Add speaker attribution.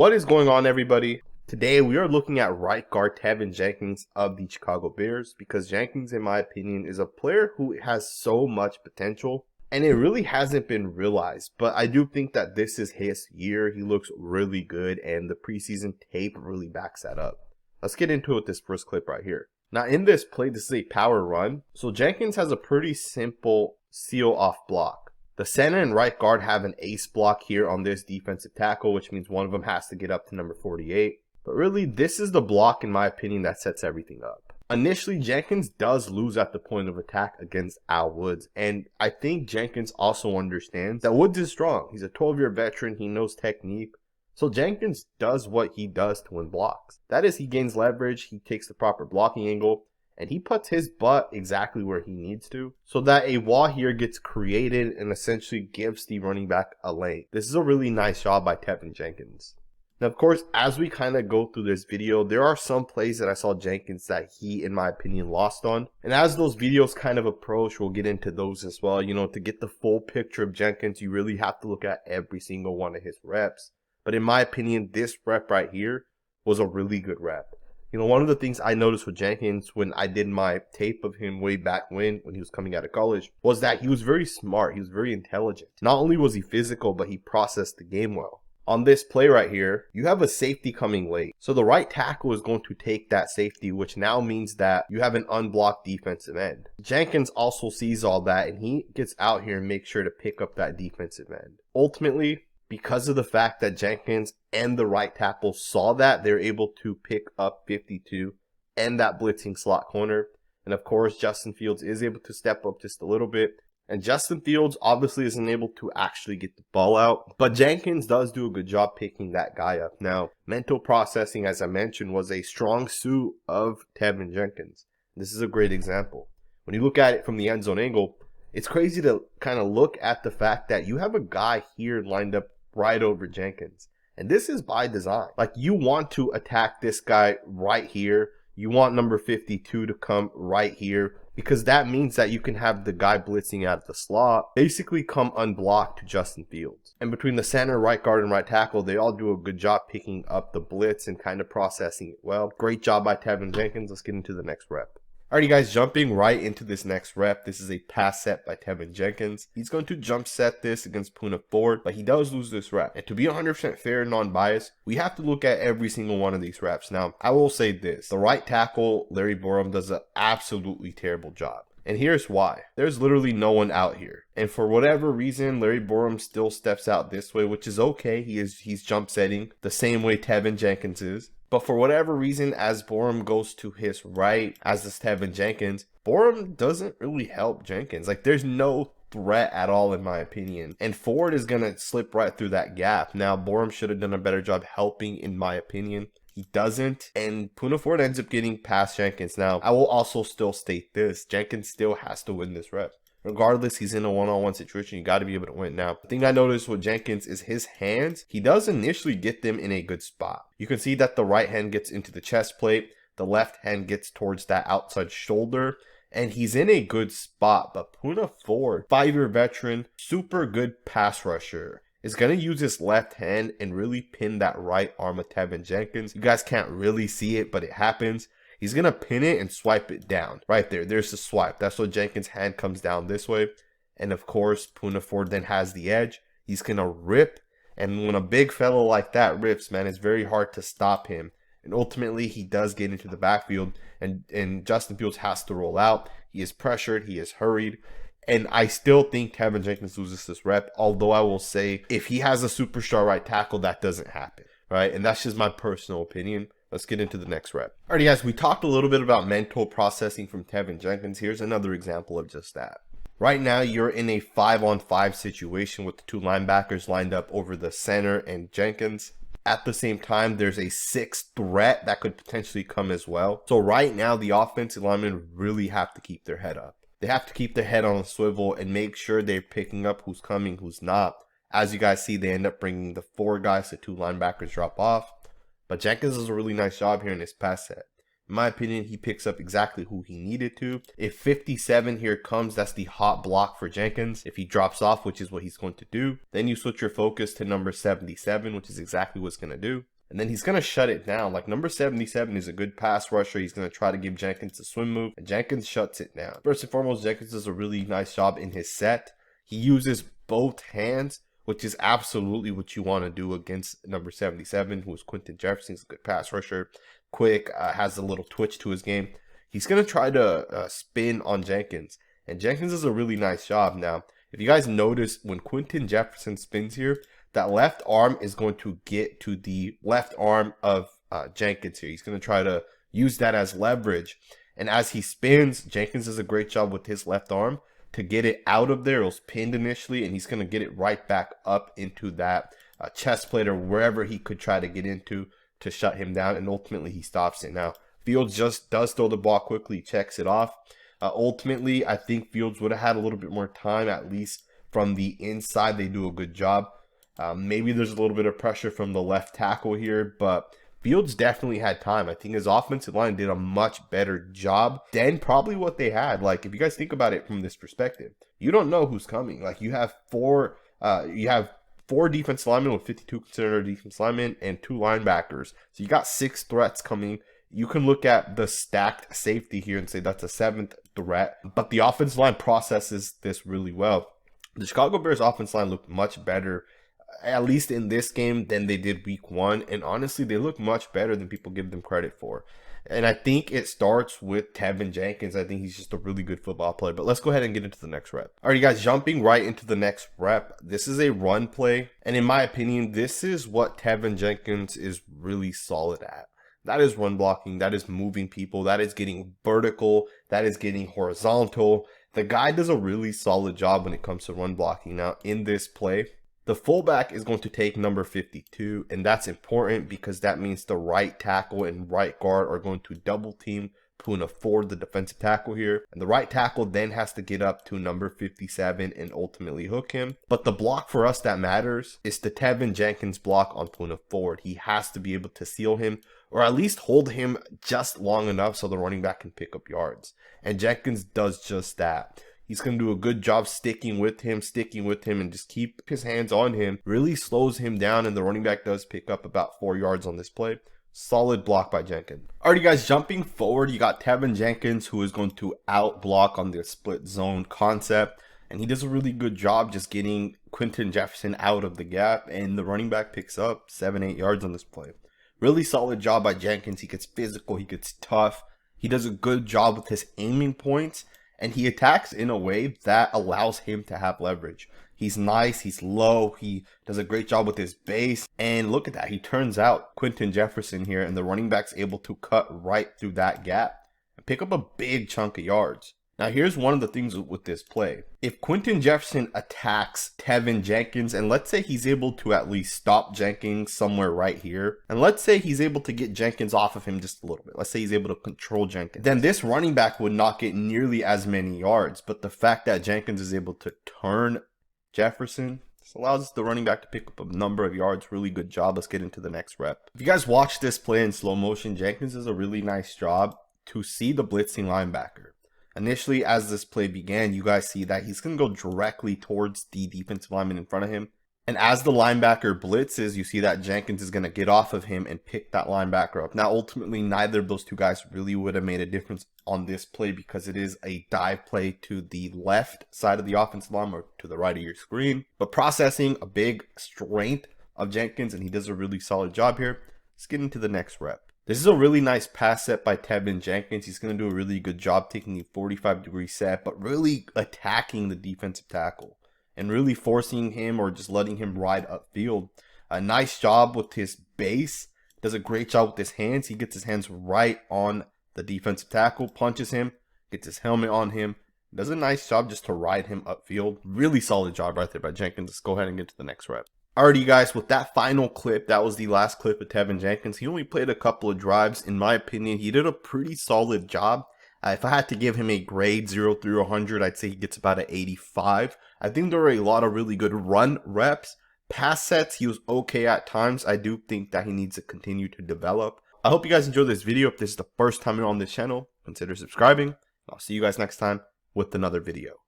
Speaker 1: What is going on, everybody? Today we are looking at right guard Teven Jenkins of the Chicago Bears, because Jenkins, in my opinion, is a player who has so much potential and it really hasn't been realized. But I do think that this is his year. He looks really good and the preseason tape really backs that up. Let's get into it with this first clip right here. Now in this play, this is a power run. So Jenkins has a pretty simple seal off block. The center and right guard have an ace block here on this defensive tackle, which means one of them has to get up to number 48. But really, this is the block, in my opinion, that sets everything up. Initially, Jenkins does lose at the point of attack against Al Woods. And I think Jenkins also understands that Woods is strong. He's a 12-year veteran. He knows technique. So Jenkins does what he does to win blocks. That is, he gains leverage. He takes the proper blocking angle. And he puts his butt exactly where he needs to, so that a wall here gets created and essentially gives the running back a lane. This is a really nice job by Teven Jenkins. Now, of course, as we kind of go through this video, there are some plays that I saw Jenkins that he, in my opinion, lost on. And as those videos kind of approach, we'll get into those as well. You know, to get the full picture of Jenkins, you really have to look at every single one of his reps. But in my opinion, this rep right here was a really good rep. You know, one of the things I noticed with Jenkins when I did my tape of him way back when he was coming out of college was that he was very smart. He was very intelligent. Not only was he physical, but he processed the game well. On this play right here, you have a safety coming late. So the right tackle is going to take that safety, which now means that you have an unblocked defensive end. Jenkins also sees all that and he gets out here and makes sure to pick up that defensive end. Ultimately, because of the fact that Jenkins and the right tackle saw that, they're able to pick up 52 and that blitzing slot corner. And of course, Justin Fields is able to step up just a little bit. And Justin Fields obviously isn't able to actually get the ball out, but Jenkins does do a good job picking that guy up. Now, mental processing, as I mentioned, was a strong suit of Teven Jenkins. This is a great example. When you look at it from the end zone angle, it's crazy to kind of look at the fact that you have a guy here lined up right over Jenkins. And this is by design. Like, you want to attack this guy right here. You want number 52 to come right here, because that means that you can have the guy blitzing out of the slot basically come unblocked to Justin Fields. And between the center, right guard, and right tackle, they all do a good job picking up the blitz and kind of processing it well. Great job by Teven Jenkins. Let's get into the next rep. Alrighty guys, jumping right into this next rep. This is a pass set by Teven Jenkins. He's going to jump set this against Poona Ford, but he does lose this rep. And to be 100% fair and non-biased, we have to look at every single one of these reps. Now, I will say this. The right tackle, Larry Borom, does an absolutely terrible job. And here's why. There's literally no one out here. And for whatever reason, Larry Borom still steps out this way, which is okay. He's jump setting the same way Teven Jenkins is. But for whatever reason, as Borom goes to his right, as does Teven Jenkins, Borom doesn't really help Jenkins. Like, there's no threat at all, in my opinion. And Ford is going to slip right through that gap. Now, Borom should have done a better job helping, in my opinion. He doesn't, and Poona Ford ends up getting past Jenkins. Now, I will also still state this. Jenkins still has to win this rep. Regardless, he's in a one-on-one situation. You got to be able to win. Now, the thing I noticed with Jenkins is his hands. He does initially get them in a good spot. You can see that the right hand gets into the chest plate. The left hand gets towards that outside shoulder. And he's in a good spot. But Poona Ford, 5-year veteran, super good pass rusher, is going to use his left hand and really pin that right arm of Teven Jenkins. You guys can't really see it, but it happens. He's going to pin it and swipe it down. Right there. There's the swipe. That's what Jenkins' hand comes down this way. And of course, Poona Ford then has the edge. He's going to rip. And when a big fellow like that rips, man, it's very hard to stop him. And ultimately, he does get into the backfield. And Justin Fields has to roll out. He is pressured. He is hurried. And I still think Teven Jenkins loses this rep. Although I will say, if he has a superstar right tackle, that doesn't happen. Right? And that's just my personal opinion. Let's get into the next rep. Alrighty guys, we talked a little bit about mental processing from Teven Jenkins. Here's another example of just that. Right now, you're in a 5-on-5 situation with the two linebackers lined up over the center and Jenkins. At the same time, there's a 6th threat that could potentially come as well. So right now, the offensive linemen really have to keep their head up. They have to keep their head on a swivel and make sure they're picking up who's coming, who's not. As you guys see, they end up bringing the 4 guys, the 2 linebackers drop off. But Jenkins does a really nice job here in his pass set. In my opinion, he picks up exactly who he needed to. If 57 here comes, that's the hot block for Jenkins. If he drops off, which is what he's going to do, then you switch your focus to number 77, which is exactly what it's going to do. And then he's going to shut it down. Like, number 77 is a good pass rusher. He's going to try to give Jenkins a swim move, and Jenkins shuts it down. First and foremost, Jenkins does a really nice job in his set. He uses both hands, which is absolutely what you want to do against number 77, who is Quinton Jefferson. He's a good pass rusher, quick, has a little twitch to his game. He's going to try to spin on Jenkins, and Jenkins does a really nice job. Now, if you guys notice, when Quinton Jefferson spins here, that left arm is going to get to the left arm of Jenkins here. He's going to try to use that as leverage. And as he spins, Jenkins does a great job with his left arm to get it out of there. It was pinned initially, and he's going to get it right back up into that chest plate or wherever he could try to get into to shut him down. And ultimately, he stops it. Now, Fields just does throw the ball quickly, checks it off. Ultimately, I think Fields would have had a little bit more time, at least from the inside. They do a good job. Maybe there's a little bit of pressure from the left tackle here, but Fields definitely had time. I think his offensive line did a much better job than probably what they had. Like, if you guys think about it from this perspective, you don't know who's coming. Like, you have four defensive linemen with 52 considered defensive linemen and 2 linebackers. So you got 6 threats coming. You can look at the stacked safety here and say that's a 7th threat, but the offensive line processes this really well. The Chicago Bears offensive line looked much better, at least in this game, than they did week 1. And honestly, they look much better than people give them credit for. And I think it starts with Teven Jenkins. I think he's just a really good football player. But let's go ahead and get into the next rep. All right, you guys, jumping right into the next rep. This is a run play. And in my opinion, this is what Teven Jenkins is really solid at. That is run blocking. That is moving people. That is getting vertical. That is getting horizontal. The guy does a really solid job when it comes to run blocking. Now, in this play, the fullback is going to take number 52, and that's important because that means the right tackle and right guard are going to double team Poona Ford, the defensive tackle here. And the right tackle then has to get up to number 57 and ultimately hook him. But the block for us that matters is the Teven Jenkins block on Poona Ford. He has to be able to seal him, or at least hold him just long enough so the running back can pick up yards. And Jenkins does just that. He's going to do a good job sticking with him, and just keep his hands on him. Really slows him down, and the running back does pick up about 4 yards on this play. Solid block by Jenkins. Alrighty, guys, jumping forward, you got Teven Jenkins, who is going to out block on the split zone concept. And he does a really good job just getting Quinton Jefferson out of the gap, and the running back picks up 7-8 yards on this play. Really solid job by Jenkins. He gets physical, he gets tough. He does a good job with his aiming points, and he attacks in a way that allows him to have leverage. He's nice, he's low, he does a great job with his base, and look at that. He turns out Quinton Jefferson here, and the running back's able to cut right through that gap and pick up a big chunk of yards. Now, here's one of the things with this play. If Quinton Jefferson attacks Teven Jenkins, and let's say he's able to at least stop Jenkins somewhere right here, and let's say he's able to get Jenkins off of him just a little bit. Let's say he's able to control Jenkins. Then this running back would not get nearly as many yards, but the fact that Jenkins is able to turn Jefferson, this allows the running back to pick up a number of yards. Really good job. Let's get into the next rep. If you guys watch this play in slow motion, Jenkins does a really nice job to see the blitzing linebacker. Initially, as this play began, you guys see that he's going to go directly towards the defensive lineman in front of him. And as the linebacker blitzes, you see that Jenkins is going to get off of him and pick that linebacker up. Now, ultimately, neither of those two guys really would have made a difference on this play because it is a dive play to the left side of the offensive line or to the right of your screen. But processing, a big strength of Jenkins, and he does a really solid job here. Let's get into the next rep. This is a really nice pass set by Teven Jenkins. He's going to do a really good job taking the 45-degree set, but really attacking the defensive tackle and really forcing him or just letting him ride upfield. A nice job with his base. Does a great job with his hands. He gets his hands right on the defensive tackle, punches him, gets his helmet on him. Does a nice job just to ride him upfield. Really solid job right there by Jenkins. Let's go ahead and get to the next rep. Alrighty, guys, with that final clip, that was the last clip of Teven Jenkins. He only played a couple of drives. In my opinion, he did a pretty solid job. If I had to give him a grade 0 through 100, I'd say he gets about an 85. I think there were a lot of really good run reps. Pass sets, he was okay at times. I do think that he needs to continue to develop. I hope you guys enjoyed this video. If this is the first time you're on this channel, consider subscribing. I'll see you guys next time with another video.